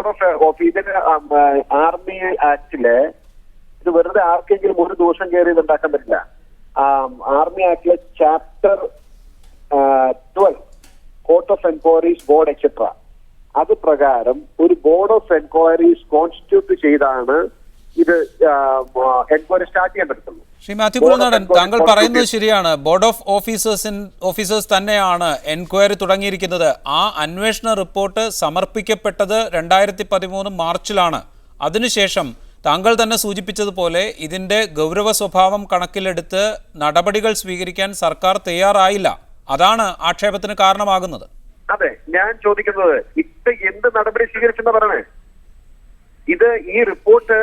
Board of ഇതിന് army ആക്ടില് ഇത് വെറുതെ ആർക്കെങ്കിലും ഒരു ദോഷം കയറി ഉണ്ടാക്കാൻ പറ്റില്ല. ആർമി ആക്ടിലെ chapter 12 court of enquiries board etcetera അത് പ്രകാരം ഒരു ബോർഡ് ഓഫ് എൻക്വയറീസ് കോൺസ്റ്റിറ്റ്യൂട്ട് ചെയ്താണ് ഇത് എൻക്വയറി സ്റ്റാർട്ട് ചെയ്യാൻ പറ്റുള്ളൂ. ശ്രീ മാത്യു കുളനാടൻ, താങ്കൾ പറയുന്നത് ശരിയാണ്. ബോർഡ് ഓഫ് ഓഫീസേഴ്സ് തന്നെയാണ് എൻക്വയറി തുടങ്ങിയിരിക്കുന്നത്. ആ അന്വേഷണ റിപ്പോർട്ട് സമർപ്പിക്കപ്പെട്ടത് 2013 മാർച്ചിലാണ്. അതിനുശേഷം താങ്കൾ തന്നെ സൂചിപ്പിച്ചതുപോലെ ഇതിന്റെ ഗൗരവ സ്വഭാവം കണക്കിലെടുത്ത് നടപടികൾ സ്വീകരിക്കാൻ സർക്കാർ തയ്യാറായില്ല. അതാണ് ആക്ഷേപത്തിന് കാരണമാകുന്നത്. അതെ, ഞാൻ ചോദിക്കുന്നത് ഇപ്പൊ എന്ത് നടപടി സ്വീകരിച്ചെന്ന് പറയണേ? ഇത് ഈ റിപ്പോർട്ട്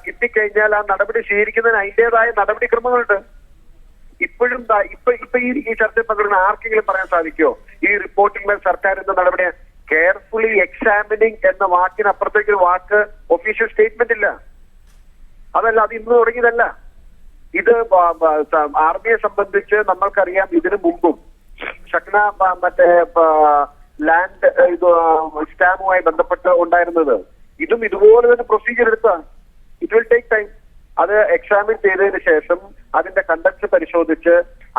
കിട്ടിക്കഴിഞ്ഞാൽ ആ നടപടി സ്വീകരിക്കുന്നതിന് അതിൻ്റെതായ നടപടിക്രമങ്ങളുണ്ട്. ഇപ്പോഴും ഇപ്പൊ ഈ ചർച്ചയിൽ പങ്കെടുക്കുന്ന ആർക്കെങ്കിലും പറയാൻ സാധിക്കുമോ ഈ റിപ്പോർട്ടിന്മേൽ സർക്കാർ എന്ന നടപടി കെയർഫുള്ളി എക്സാമിനിങ് എന്ന വാക്കിനപ്പുറത്തേക്ക് ഒരു വാക്ക് ഒഫീഷ്യൽ സ്റ്റേറ്റ്മെന്റ് ഇല്ല. അതല്ല, അത് ഇന്ന് തുടങ്ങിയതല്ല. ഇത് ആർമിയെ സംബന്ധിച്ച് നമ്മൾക്കറിയാം, ഇതിനു മുമ്പും ഷക്ന മറ്റേ ലാൻഡ് സ്റ്റാമ്പുമായി ബന്ധപ്പെട്ട് ഉണ്ടായിരുന്നത് ഇതും ഇതുപോലെ തന്നെ പ്രൊസീജിയർ എടുത്താണ്. It will take time. അത് എക്സാമിൻ ചെയ്തതിനു ശേഷം അതിന്റെ കണ്ടക്ട് പരിശോധിച്ച്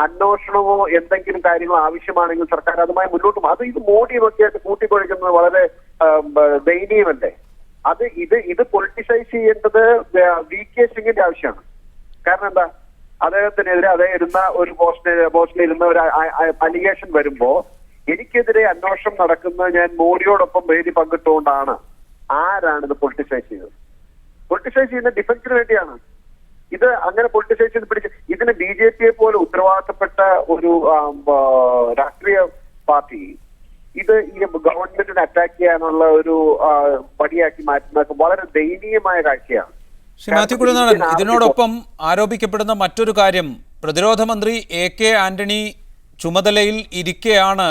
അന്വേഷണമോ എന്തെങ്കിലും കാര്യങ്ങളോ ആവശ്യമാണെങ്കിൽ സർക്കാർ അതുമായി മുന്നോട്ട് പോകും. അത് ഇത് മോഡിയൊക്കെ ആയിട്ട് കൂട്ടിക്കൊഴിക്കുന്നത് വളരെ ദയനീയമല്ലേ? ഇത് പൊളിറ്റിസൈസ് ചെയ്യേണ്ടത് VK സിംഗിന്റെ ആവശ്യമാണ്. കാരണം എന്താ, അദ്ദേഹത്തിനെതിരെ അദ്ദേഹം ഇരുന്ന ഒരു പോസ്റ്റിൽ ഇരുന്ന ഒരു അലിഗേഷൻ വരുമ്പോ എനിക്കെതിരെ അന്വേഷണം നടക്കുന്നത് ഞാൻ മോഡിയോടൊപ്പം വേദി പങ്കിട്ടുകൊണ്ടാണ്. ആരാണ് ഇത് പൊളിറ്റിസൈസ് ചെയ്തത്? പൊളിറ്റിസൈസ് ചെയ്യുന്ന ഡിഫൻസിന് വേണ്ടിയാണ്. ഇത് അങ്ങനെ പൊളിറ്റിസൈസ് ചെയ്ത് പിടിച്ച് ഇതിന് BJP പോലെ ഉത്തരവാദിത്തപ്പെട്ട ഒരു രാഷ്ട്രീയ പാർട്ടി ഇത് ഈ ഗവൺമെന്റിനെ അറ്റാക്ക് ചെയ്യാനുള്ള ഒരു പടിയാക്കി മാറ്റുന്ന വളരെ ദയനീയമായ കാഴ്ചയാണ്. ശ്രീ മാത്യു കുളനാടൻ, ഇതിനോടൊപ്പം ആരോപിക്കപ്പെടുന്ന മറ്റൊരു കാര്യം, പ്രതിരോധ മന്ത്രി AK ആന്റണി ചുമതലയിൽ ഇരിക്കെയാണ്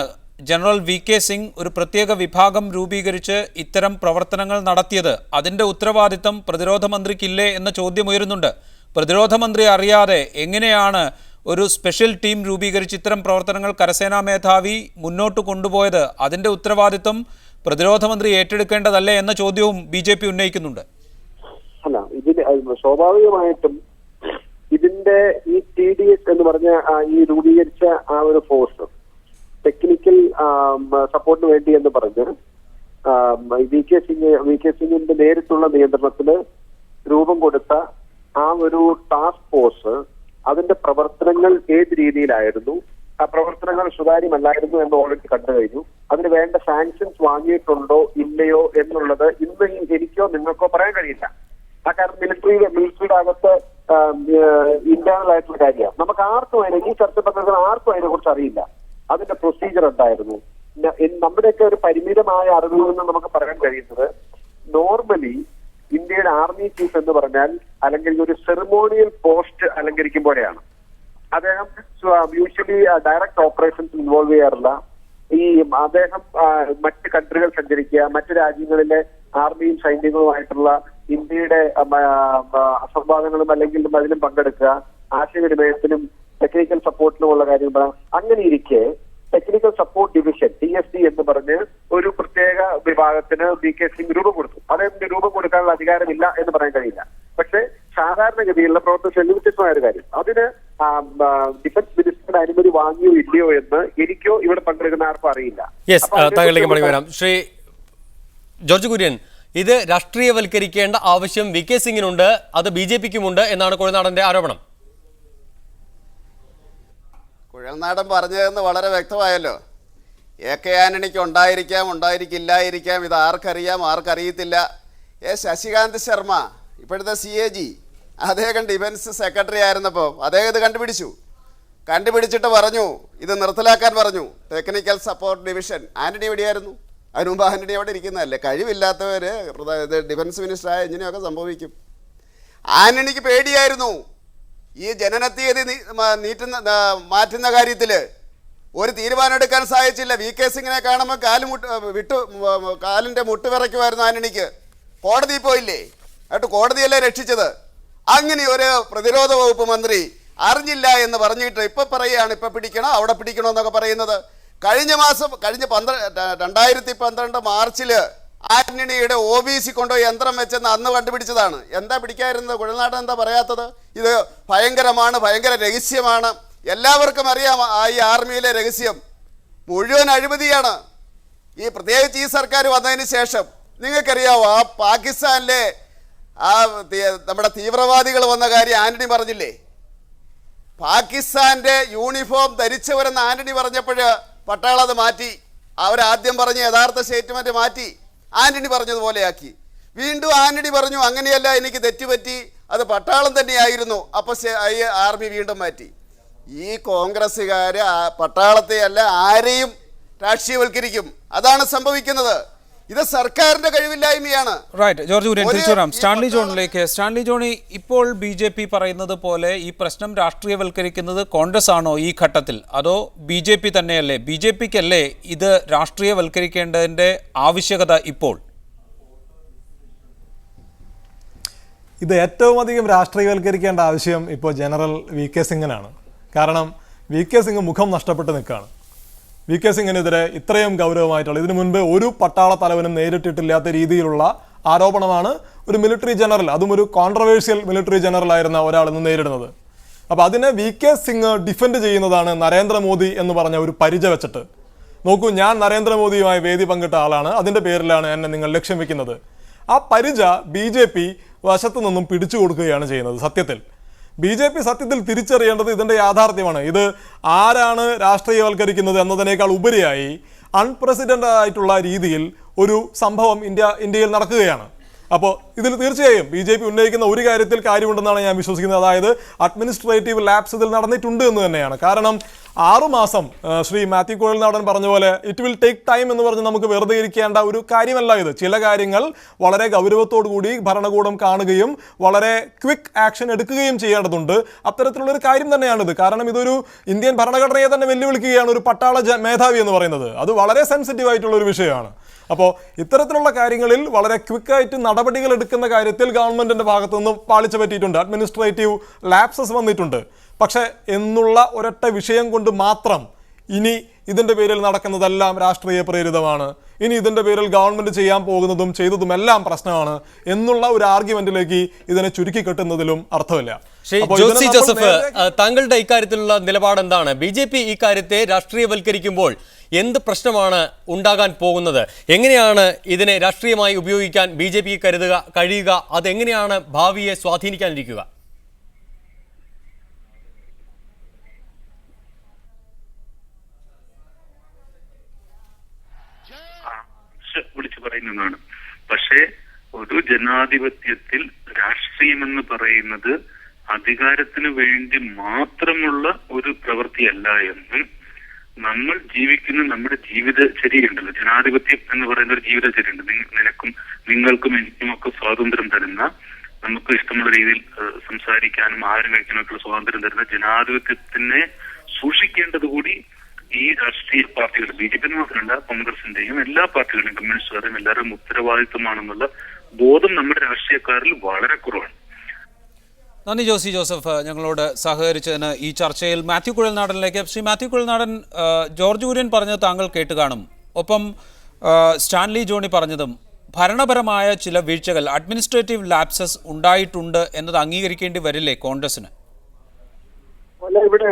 ജനറൽ VK സിംഗ് ഒരു പ്രത്യേക വിഭാഗം രൂപീകരിച്ച് ഇത്തരം പ്രവർത്തനങ്ങൾ നടത്തിയത്. അതിന്റെ ഉത്തരവാദിത്തം പ്രതിരോധ മന്ത്രിക്കില്ലേ എന്ന ചോദ്യം ഉയരുന്നുണ്ട്. പ്രതിരോധ മന്ത്രി അറിയാതെ എങ്ങനെയാണ് ഒരു സ്പെഷ്യൽ ടീം രൂപീകരിച്ച് ഇത്തരം പ്രവർത്തനങ്ങൾ കരസേനാ മേധാവി മുന്നോട്ട് കൊണ്ടുപോയത്? അതിന്റെ ഉത്തരവാദിത്തം പ്രതിരോധ മന്ത്രി ഏറ്റെടുക്കേണ്ടതല്ലേ എന്ന ചോദ്യവും BJP ഉന്നയിക്കുന്നുണ്ട്. അല്ല, ഇതിന് സ്വാഭാവികമായിട്ടും ഇതിന്റെ ഈ TDS എന്ന് പറഞ്ഞ ഈ രൂപീകരിച്ച ആ ഒരു ഫോഴ്സ് ടെക്നിക്കൽ സപ്പോർട്ടിന് വേണ്ടി എന്ന് പറഞ്ഞ് VK സിംഗിന്റെ നേരിട്ടുള്ള നിയന്ത്രണത്തിന് രൂപം കൊടുത്ത ആ ഒരു ടാസ്ക് ഫോഴ്സ് അതിന്റെ പ്രവർത്തനങ്ങൾ ഏത് രീതിയിലായിരുന്നു, ആ പ്രവർത്തനങ്ങൾ സുതാര്യമല്ലായിരുന്നു എന്ന് ഓൾറെഡി കണ്ടു കഴിഞ്ഞു. അതിന് വേണ്ട സാങ്ഷൻസ് വാങ്ങിയിട്ടുണ്ടോ ഇല്ലയോ എന്നുള്ളത് ഇന്ന് എനിക്കോ നിങ്ങൾക്കോ പറയാൻ കഴിയില്ല. ആ കാരണം മിലിറ്ററിയുടെ അകത്ത് ഇന്റേണൽ ആയിട്ടുള്ള കാര്യമാണ്. നമുക്ക് ആർക്കും ഈ ചർച്ച പങ്കെടുക്കുന്ന ആർക്കും അതിനെ കുറിച്ച് അറിയില്ല. അതിന്റെ പ്രൊസീജിയർ എന്തായിരുന്നു? നമ്മുടെയൊക്കെ ഒരു പരിമിതമായ അറിവിൽ നിന്ന് നമുക്ക് പറയാൻ കഴിയുന്നത്, നോർമലി ഇന്ത്യയുടെ ആർമി ചീഫ് എന്ന് പറഞ്ഞാൽ അല്ലെങ്കിൽ ഒരു സെറിമോണിയൽ പോസ്റ്റ് അലങ്കരിക്കുമ്പോഴാണ്. അദ്ദേഹം യൂഷ്വലി ഡയറക്റ്റ് ഓപ്പറേഷൻസ് ഇൻവോൾവ് ചെയ്യാറില്ല. അദ്ദേഹം മറ്റ് കൺട്രികൾ സഞ്ചരിക്കുക, മറ്റു രാജ്യങ്ങളിലെ ആർമിയും സൈന്യങ്ങളുമായിട്ടുള്ള ഇന്ത്യയുടെ സംവാദങ്ങളും അല്ലെങ്കിൽ അതിലും പങ്കെടുക്കുക, ആശയവിനിമയത്തിനും ടെക്നിക്കൽ സപ്പോർട്ടിനുമുള്ള കാര്യം പറയാം. അങ്ങനെ ഇരിക്കെ ടെക്നിക്കൽ സപ്പോർട്ട് ഡിവിഷൻ TSD എന്ന് പറഞ്ഞ് ഒരു പ്രത്യേക വിഭാഗത്തിന് VK സിംഗ് രൂപം കൊടുത്തു. അദ്ദേഹത്തിന് രൂപം കൊടുക്കാനുള്ള അധികാരമില്ല എന്ന് പറയാൻ കഴിയില്ല. പക്ഷേ സാധാരണഗതിയിലുള്ള പ്രവർത്തനം വ്യത്യസ്തമായ ഒരു കാര്യം, അതിന് ഡിഫൻസ് മിനിസ്റ്ററുടെ അനുമതി വാങ്ങിയോ ഇല്ലയോ എന്ന് എനിക്കോ ഇവിടെ പങ്കെടുക്കുന്ന ആർക്കും അറിയില്ല. താങ്കളിലേക്ക് മടങ്ങി വരാം. ശ്രീ ജോർജ് കുര്യൻ, ഇത് രാഷ്ട്രീയവൽക്കരിക്കേണ്ട ആവശ്യം VK സിംഗിനുണ്ട്, അത് BJPക്കുമുണ്ട് എന്നാണ് കുഴൽനാടന്റെ ആരോപണം. കുഴൽനാടൻ പറഞ്ഞതെന്ന് വളരെ വ്യക്തമായല്ലോ. AK ആന്റണിക്ക് ഉണ്ടായിരിക്കില്ലായിരിക്കാം, ഇത് ആർക്കറിയത്തില്ല. ശശികാന്ത് ശർമ്മ, ഇപ്പോഴത്തെ CAG, അദ്ദേഹം ഡിഫൻസ് സെക്രട്ടറി ആയിരുന്നപ്പോൾ അദ്ദേഹം ഇത് കണ്ടുപിടിച്ചിട്ട് പറഞ്ഞു, ഇത് നിർത്തലാക്കാൻ പറഞ്ഞു. Technical support division. ആന്റണി എവിടെയായിരുന്നു? അതിന് മുമ്പ് ആന്റണി അവിടെ ഇരിക്കുന്നതല്ലേ? കഴിവില്ലാത്തവർ ഡിഫൻസ് മിനിസ്റ്ററായ ഇങ്ങനെയൊക്കെ സംഭവിക്കും. ആന്റണിക്ക് പേടിയായിരുന്നു ഈ ജനന തീയതി മാറ്റുന്ന കാര്യത്തിൽ ഒരു തീരുമാനം എടുക്കാൻ സാധിച്ചില്ല. VK സിംഗിനെ കാണുമ്പോൾ കാലിൻ്റെ മുട്ട് വിറയ്ക്കുമായിരുന്നു ആന്റണിക്ക്. കോടതി പോയില്ലേ? എന്നിട്ട് കോടതിയല്ലേ രക്ഷിച്ചത്. അങ്ങനെ ഒരു പ്രതിരോധ വകുപ്പ് മന്ത്രി അറിഞ്ഞില്ല എന്ന് പറഞ്ഞിട്ട് ഇപ്പം പറയുകയാണ്, ഇപ്പം പിടിക്കണോ അവിടെ പിടിക്കണോ എന്നൊക്കെ പറയുന്നത്. കഴിഞ്ഞ 2012 മാർച്ചിൽ ആന്റണിയുടെ OBC കൊണ്ടുപോയി യന്ത്രം വെച്ചെന്ന് അന്ന് കണ്ടുപിടിച്ചതാണ്. എന്താ പിടിക്കാതിരുന്നത്? കുഴൽനാടൻ എന്താ പറയാത്തത്? ഇത് ഭയങ്കരമാണ്, ഭയങ്കര രഹസ്യമാണ്, എല്ലാവർക്കും അറിയാം. ഈ ആർമിയിലെ രഹസ്യം മുഴുവൻ അഴിമതിയാണ്. ഈ പ്രത്യേകിച്ച് ഈ സർക്കാർ വന്നതിന് ശേഷം നിങ്ങൾക്കറിയാവോ, ആ പാകിസ്ഥാനിലെ നമ്മുടെ തീവ്രവാദികൾ വന്ന കാര്യം ആന്റണി പറഞ്ഞില്ലേ? പാകിസ്ഥാന്റെ യൂണിഫോം ധരിച്ചവരെന്ന് ആന്റണി പറഞ്ഞപ്പോൾ പട്ടാളം അത് മാറ്റി. അവരാദ്യം പറഞ്ഞ യഥാർത്ഥ സ്റ്റേറ്റ്മെന്റ് മാറ്റി ആന്റണി പറഞ്ഞതുപോലെയാക്കി. വീണ്ടും ആന്റണി പറഞ്ഞു അങ്ങനെയല്ല, എനിക്ക് തെറ്റുപറ്റി, അത് പട്ടാളം തന്നെയായിരുന്നു. അപ്പോൾ ആർമി വീണ്ടും മാറ്റി. ഈ കോൺഗ്രസ്സുകാർ പട്ടാളത്തെയല്ല ആരെയും രാഷ്ട്രീയവൽക്കരിക്കും. അതാണ് സംഭവിക്കുന്നത്. ഇത് സർക്കാരിന്റെ കഴിവില്ലായ്മയാണ്. റൈറ്റ്. ജോർജ് കുര്യൻ തിരിച്ചു വരാം. സ്റ്റാൻലി ജോണിലേക്ക്. സ്റ്റാൻലി ജോണി, ഇപ്പോൾ BJP പറയുന്നത് പോലെ ഈ പ്രശ്നം രാഷ്ട്രീയവൽക്കരിക്കുന്നത് കോൺഗ്രസ് ആണോ ഈ ഘട്ടത്തിൽ, അതോ BJP തന്നെയല്ലേ? BJPക്കല്ലേ ഇത് രാഷ്ട്രീയവൽക്കരിക്കേണ്ടതിന്റെ ആവശ്യകത ഇപ്പോൾ? ഇത് ഏറ്റവും അധികം രാഷ്ട്രീയവൽക്കരിക്കേണ്ട ആവശ്യം ഇപ്പോൾ ജനറൽ VK സിംഗിനാണ്. കാരണം VK സിംഗ് മുഖം നഷ്ടപ്പെട്ട് നിൽക്കുകയാണ്. VK സിംഗിനെതിരെ ഇത്രയും ഗൗരവമായിട്ടുള്ള, ഇതിനു മുൻപ് ഒരു പട്ടാള തലവനും നേരിട്ടിട്ടില്ലാത്ത രീതിയിലുള്ള ആരോപണമാണ് ഒരു മിലിറ്ററി ജനറൽ, അതും ഒരു കോൺട്രവേഴ്സ്യൽ മിലിറ്ററി ജനറൽ ആയിരുന്ന ഒരാൾ ഇന്ന് നേരിടുന്നത്. അപ്പോൾ അതിനെ VK സിംഗ് ഡിഫെൻഡ് ചെയ്യുന്നതാണ് നരേന്ദ്രമോദി എന്ന് പറഞ്ഞ ഒരു പരിച വെച്ചിട്ട്. നോക്കൂ, ഞാൻ നരേന്ദ്രമോദിയുമായി വേദി പങ്കിട്ട ആളാണ്, അതിൻ്റെ പേരിലാണ് എന്നെ നിങ്ങൾ ലക്ഷ്യം വെക്കുന്നത്. ആ പരിച BJP വശത്തു നിന്നും പിടിച്ചു കൊടുക്കുകയാണ് ചെയ്യുന്നത്. സത്യത്തിൽ BJP സത്യത്തിൽ തിരിച്ചറിയേണ്ടത് ഇതിൻ്റെ യാഥാർത്ഥ്യമാണ്. ഇത് ആരാണ് രാഷ്ട്രീയവൽക്കരിക്കുന്നത് എന്നതിനേക്കാൾ ഉപരിയായി അൺപ്രസിഡന്റഡ് ആയിട്ടുള്ള രീതിയിൽ ഒരു സംഭവം ഇന്ത്യയിൽ നടക്കുകയാണ്. അപ്പോൾ ഇതിൽ തീർച്ചയായും BJP ഉന്നയിക്കുന്ന ഒരു കാര്യത്തിൽ കാര്യമുണ്ടെന്നാണ് ഞാൻ വിശ്വസിക്കുന്നത്. അതായത് അഡ്മിനിസ്ട്രേറ്റീവ് ലാപ്സ് ഇതിൽ നടന്നിട്ടുണ്ട് എന്ന് തന്നെയാണ്. കാരണം 6 മാസം ശ്രീ മാത്യു കുഴൽനാടൻ പറഞ്ഞ പോലെ ഇറ്റ് വിൽ ടേക്ക് ടൈം എന്ന് പറഞ്ഞ് നമുക്ക് വെറുതെ ഇരിക്കേണ്ട ഒരു കാര്യമല്ല ഇത്. ചില കാര്യങ്ങൾ വളരെ ഗൗരവത്തോടു കൂടി ഭരണകൂടം കാണുകയും വളരെ ക്വിക്ക് ആക്ഷൻ എടുക്കുകയും ചെയ്യേണ്ടതുണ്ട്. അത്തരത്തിലുള്ളൊരു കാര്യം തന്നെയാണിത്. കാരണം ഇതൊരു ഇന്ത്യൻ ഭരണഘടനയെ തന്നെ വെല്ലുവിളിക്കുകയാണ് ഒരു പട്ടാള മേധാവി എന്ന് പറയുന്നത്. അത് വളരെ സെൻസിറ്റീവ് ആയിട്ടുള്ള ഒരു വിഷയമാണ്. അപ്പോൾ ഇത്തരത്തിലുള്ള കാര്യങ്ങളിൽ വളരെ ക്വിക്കായിട്ട് നടപടികൾ എടുക്കുന്ന കാര്യത്തിൽ ഗവൺമെന്റിന്റെ ഭാഗത്തു നിന്ന് പാളിച്ച പറ്റിയിട്ടുണ്ട്, അഡ്മിനിസ്ട്രേറ്റീവ് ലാപ്സസ് വന്നിട്ടുണ്ട്. പക്ഷേ എന്നുള്ള ഒരൊറ്റ വിഷയം കൊണ്ട് മാത്രം ഇനി ഇതിൻ്റെ പേരിൽ നടക്കുന്നതെല്ലാം രാഷ്ട്രീയ പ്രേരിതമാണ്, ഇനി ഇതിൻ്റെ പേരിൽ ഗവൺമെന്റ് ചെയ്യാൻ പോകുന്നതും ചെയ്തതുമെല്ലാം പ്രശ്നമാണ് എന്നുള്ള ഒരു ആർഗ്യുമെന്റിലേക്ക് ഇതിനെ ചുരുക്കി കെട്ടുന്നതിലും അർത്ഥമില്ല. ജോസി ജോസഫ്, താങ്കളുടെ ഇക്കാര്യത്തിലുള്ള നിലപാട് എന്താണ്? BJP ഈ കാര്യത്തെ രാഷ്ട്രീയവൽക്കരിക്കുമ്പോൾ എന്ത് പ്രശ്നമാണ് ഉണ്ടാകാൻ പോകുന്നത്? എങ്ങനെയാണ് ഇതിനെ രാഷ്ട്രീയമായി ഉപയോഗിക്കാൻ BJP കഴിയുക? അതെങ്ങനെയാണ് ഭാവിയെ സ്വാധീനിക്കാനിരിക്കുക? വിളിച്ചു പറയുന്നതാണ്. പക്ഷേ ഒരു ജനാധിപത്യത്തിൽ രാഷ്ട്രീയമെന്ന് പറയുന്നത് അധികാരത്തിന് വേണ്ടി മാത്രമുള്ള ഒരു പ്രവൃത്തിയല്ല എന്നും നമ്മൾ ജീവിക്കുന്ന നമ്മുടെ ജീവിതചര്യയുണ്ടല്ലോ, ജനാധിപത്യം എന്ന് പറയുന്ന ഒരു ജീവിതചര്യയുണ്ട്. നിങ്ങൾക്കും എനിക്കുമൊക്കെ സ്വാതന്ത്ര്യം തരുന്ന, നമുക്ക് ഇഷ്ടമുള്ള രീതിയിൽ സംസാരിക്കാനും ആഹാരം കഴിക്കാനൊക്കെയുള്ള സ്വാതന്ത്ര്യം തരുന്ന ജനാധിപത്യത്തിനെ സൂക്ഷിക്കേണ്ടത് കൂടി ഈ രാഷ്ട്രീയ പാർട്ടികൾ, BJP മാത്രമല്ല കോൺഗ്രസിന്റെയും എല്ലാ പാർട്ടികളുടെയും കമ്മ്യൂണിസ്റ്റുകാരുടെയും എല്ലാവരും ഉത്തരവാദിത്വമാണെന്നുള്ള ബോധം നമ്മുടെ രാഷ്ട്രീയക്കാരിൽ വളരെ കുറവാണ്. നന്ദി ജോസി ജോസഫ് ഞങ്ങളോട് സഹകരിച്ചതിന് ഈ ചർച്ചയിൽ. മാത്യു കുഴൽനാടനിലേക്ക്. ശ്രീ മാത്യു കുഴൽനാടൻ, ജോർജ് കുര്യൻ പറഞ്ഞത് താങ്കൾ കേട്ട് കാണും. ഒപ്പം സ്റ്റാൻലി ജോണി പറഞ്ഞതും ഭരണപരമായ ചില വീഴ്ചകൾ, അഡ്മിനിസ്ട്രേറ്റീവ് ലാപ്സസ് ഉണ്ടായിട്ടുണ്ട് എന്നത് അംഗീകരിക്കേണ്ടി വരില്ലേ കോൺഗ്രസിന്? അല്ല, ഇവിടെ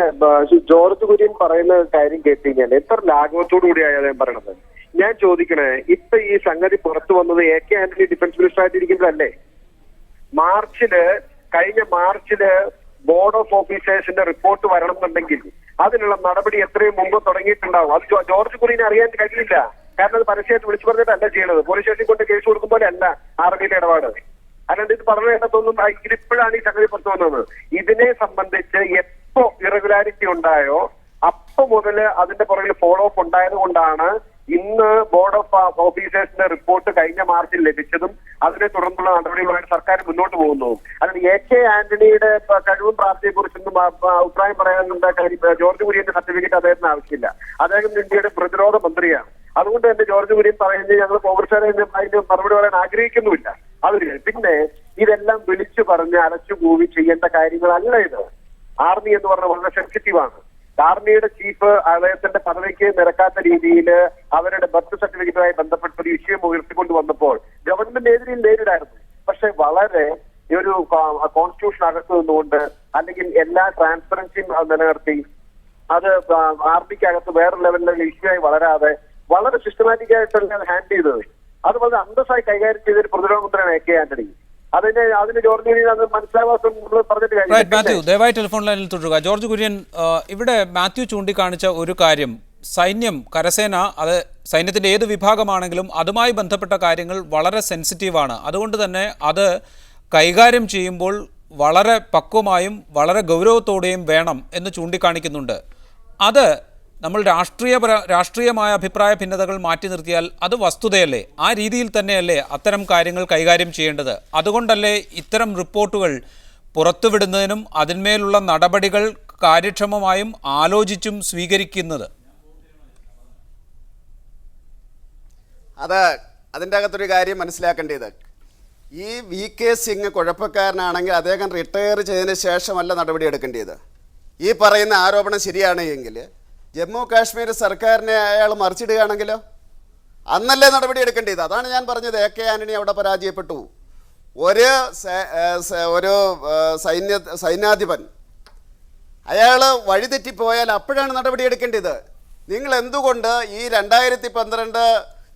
ജോർജ് കുര്യൻ പറയുന്ന കാര്യം കേട്ട് കഴിഞ്ഞാൽ എത്ര ലാഘവത്തോടു കൂടിയാണ് അദ്ദേഹം പറയണത്. ഞാൻ ചോദിക്കണേ, ഇപ്പൊ ഈ സംഗതി പുറത്തു വന്നത് AK ആന്റണി ഡിഫൻസ് മിനിസ്റ്റർ ആയിട്ടിരിക്കുന്നതല്ലേ? കഴിഞ്ഞ മാർച്ചില് ബോർഡ് ഓഫ് ഓഫീസേഴ്സിന്റെ റിപ്പോർട്ട് വരണം എന്നുണ്ടെങ്കിൽ അതിനുള്ള നടപടി എത്രയും മുമ്പ് തുടങ്ങിയിട്ടുണ്ടാവും. അത് ജോർജ് കുര്യനെ അറിയാൻ കഴിയില്ല. കാരണം അത് പരസ്യമായിട്ട് വിളിച്ചു പറഞ്ഞിട്ടല്ല ചെയ്യണത്. പോലീസ് സ്റ്റേഷനിൽ കൊണ്ട് കേസ് കൊടുക്കും പോലെ അല്ല ആർമിയുടെ ഇടപാട്. അല്ലാണ്ട് ഇത് പറഞ്ഞു കേട്ടതൊന്നും ഇതിപ്പോഴാണ് ഈ സംഗതി പുറത്തു വന്നത്. ഇതിനെ സംബന്ധിച്ച് എപ്പോ ഇറഗുലാരിറ്റി ഉണ്ടായോ അപ്പൊ മുതൽ അതിന്റെ പുറകിൽ ഫോളോ അപ്പ് ഉണ്ടായത് കൊണ്ടാണ് ഇന്ന് ബോർഡ് ഓഫ് ഓഫീസേഴ്സിന്റെ റിപ്പോർട്ട് കഴിഞ്ഞ മാർച്ചിൽ ലഭിച്ചതും അതിനെ തുടർന്നുള്ള നടപടികളുമായിട്ട് സർക്കാർ മുന്നോട്ട് പോകുന്നു. അതിന് AK ആന്റണിയുടെ കഴിവും പ്രാപ്തിയെ കുറിച്ചൊന്നും അഭിപ്രായം പറയാനുള്ള കാര്യം ജോർജ് കുര്യന്റെ സർട്ടിഫിക്കറ്റ് അദ്ദേഹത്തിന് ആവശ്യമില്ല. അദ്ദേഹം ഇന്ത്യയുടെ പ്രതിരോധ മന്ത്രിയാണ്. അതുകൊണ്ട് തന്നെ ജോർജ് കുര്യൻ പറയുന്നത് ഞങ്ങൾ കോൺഗ്രസ്സുകാരെ അതിന് മറുപടി പറയാൻ ആഗ്രഹിക്കുന്നുമില്ല. പിന്നെ ഇതെല്ലാം വിളിച്ചു പറഞ്ഞ് അലച്ചുകൂവി ചെയ്യേണ്ട കാര്യങ്ങളല്ല ഇത്. ആർമി എന്ന് പറഞ്ഞാൽ വളരെ സെൻസിറ്റീവാണ്. ആർമിയുടെ ചീഫ് അദ്ദേഹത്തിന്റെ പദവിക്ക് നിരക്കാത്ത രീതിയിൽ അവരുടെ ബർത്ത് സർട്ടിഫിക്കറ്റുമായി ബന്ധപ്പെട്ട ഒരു വിഷയം ഉയർത്തിക്കൊണ്ട് വന്നപ്പോൾ ഗവൺമെന്റ് എതിരിൽ നേരിടായിരുന്നു. പക്ഷെ വളരെ ഒരു കോൺസ്റ്റിറ്റ്യൂഷൻ അകത്ത് നിന്നുകൊണ്ട് അല്ലെങ്കിൽ എല്ലാ ട്രാൻസ്പെറൻസിയും നിലനിർത്തി അത് ആർമിക്കകത്ത് വേറെ ലെവലിലുള്ള ഇഷ്യൂ ആയി വളരാതെ വളരെ സിസ്റ്റമാറ്റിക് ആയിട്ടല്ല ഹാൻഡിൽ ചെയ്തത്. അത് വളരെ അന്തസ്സായി കൈകാര്യം ചെയ്ത ഒരു പ്രതിരോധ മന്ത്രിയാണ് എ കെ ആന്റണി. അതിന് ജോർജ് കുര്യൻ അത് മനസ്സിലാവാസം പറഞ്ഞിട്ട് മാത്യു ദയവായി ടെലിഫോൺ ലൈനിൽ തുടരുക. ജോർജ് കുര്യൻ, ഇവിടെ മാത്യു ചൂണ്ടിക്കാണിച്ച ഒരു കാര്യം, സൈന്യം, കരസേന, അത് സൈന്യത്തിന്റെ ഏത് വിഭാഗമാണെങ്കിലും അതുമായി ബന്ധപ്പെട്ട കാര്യങ്ങൾ വളരെ സെൻസിറ്റീവാണ്. അതുകൊണ്ട് തന്നെ അത് കൈകാര്യം ചെയ്യുമ്പോൾ വളരെ പക്വമായും വളരെ ഗൗരവത്തോടെയും വേണം എന്ന് ചൂണ്ടിക്കാണിക്കുന്നുണ്ട്. അത് നമ്മൾ രാഷ്ട്രീയമായ അഭിപ്രായ ഭിന്നതകൾ മാറ്റി നിർത്തിയാൽ അത് വസ്തുതയല്ലേ? ആ രീതിയിൽ തന്നെയല്ലേ അത്തരം കാര്യങ്ങൾ കൈകാര്യം ചെയ്യേണ്ടത്? അതുകൊണ്ടല്ലേ ഇത്തരം റിപ്പോർട്ടുകൾ പുറത്തുവിടുന്നതിനും അതിന്മേലുള്ള നടപടികൾ കാര്യക്ഷമമായും ആലോചിച്ചും സ്വീകരിക്കുന്നത്? അതിൻ്റെ അകത്തൊരു കാര്യം മനസ്സിലാക്കേണ്ടത്, ഈ വി കെ സിംഗ് കുഴപ്പക്കാരനാണെങ്കിൽ അദ്ദേഹം റിട്ടയർ ചെയ്തതിന് ശേഷമല്ല നടപടിയെടുക്കേണ്ടത്. ഈ പറയുന്ന ആരോപണം ശരിയാണ് എങ്കിൽ ജമ്മു കാശ്മീർ സർക്കാരിനെ അയാൾ മറിച്ചിടുകയാണെങ്കിലോ അന്നല്ലേ നടപടിയെടുക്കേണ്ടത്. അതാണ് ഞാൻ പറഞ്ഞത്, എ കെ ആന്റണി അവിടെ പരാജയപ്പെട്ടു. ഒരു സൈന്യാധിപൻ അയാൾ വഴിതെറ്റിപ്പോയാൽ അപ്പോഴാണ് നടപടിയെടുക്കേണ്ടത്. നിങ്ങൾ എന്തുകൊണ്ട് ഈ 2012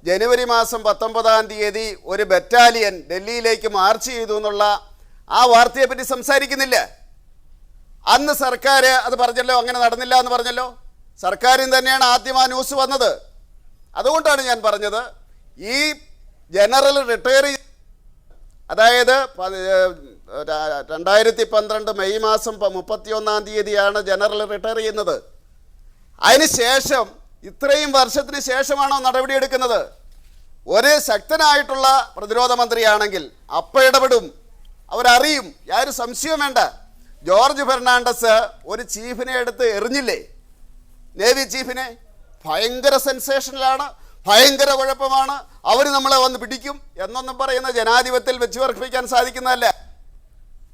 ജനുവരി മാസം 19-ാം തീയതി ഒരു ബറ്റാലിയൻ ഡൽഹിയിലേക്ക് മാർച്ച് ചെയ്തു എന്നുള്ള ആ വാർത്തയെപ്പറ്റി സംസാരിക്കുന്നില്ല? അന്ന് സർക്കാർ അത് പറഞ്ഞല്ലോ, അങ്ങനെ നടന്നില്ല എന്ന് പറഞ്ഞല്ലോ. സർക്കാരിൽ തന്നെയാണ് ആദ്യം ആ ന്യൂസ് വന്നത്. അതുകൊണ്ടാണ് ഞാൻ പറഞ്ഞത്, ഈ ജനറൽ റിട്ടയർ, അതായത് 2012 മെയ് മാസം 31-ാം തീയതിയാണ് ജനറൽ റിട്ടയർ ചെയ്യുന്നത്. അതിനുശേഷം ഇത്രയും വർഷത്തിന് ശേഷമാണോ നടപടിയെടുക്കുന്നത്? ഒരു ശക്തനായിട്ടുള്ള പ്രതിരോധ മന്ത്രിയാണെങ്കിൽ അപ്പം ഇടപെടും, അവരറിയും, യാതൊരു സംശയവും വേണ്ട. ജോർജ് ഫെർണാണ്ടസ് ഒരു ചീഫിനെ എടുത്ത് എറിഞ്ഞില്ലേ, നേവി ചീഫിനെ? ഭയങ്കര സെൻസേഷനിലാണ്, ഭയങ്കര കുഴപ്പമാണ്, അവർ നമ്മളെ വന്ന് പിടിക്കും എന്നൊന്നും പറയുന്ന ജനാധിപത്യത്തിൽ വെച്ച് വർദ്ധിപ്പിക്കാൻ സാധിക്കുന്നതല്ല.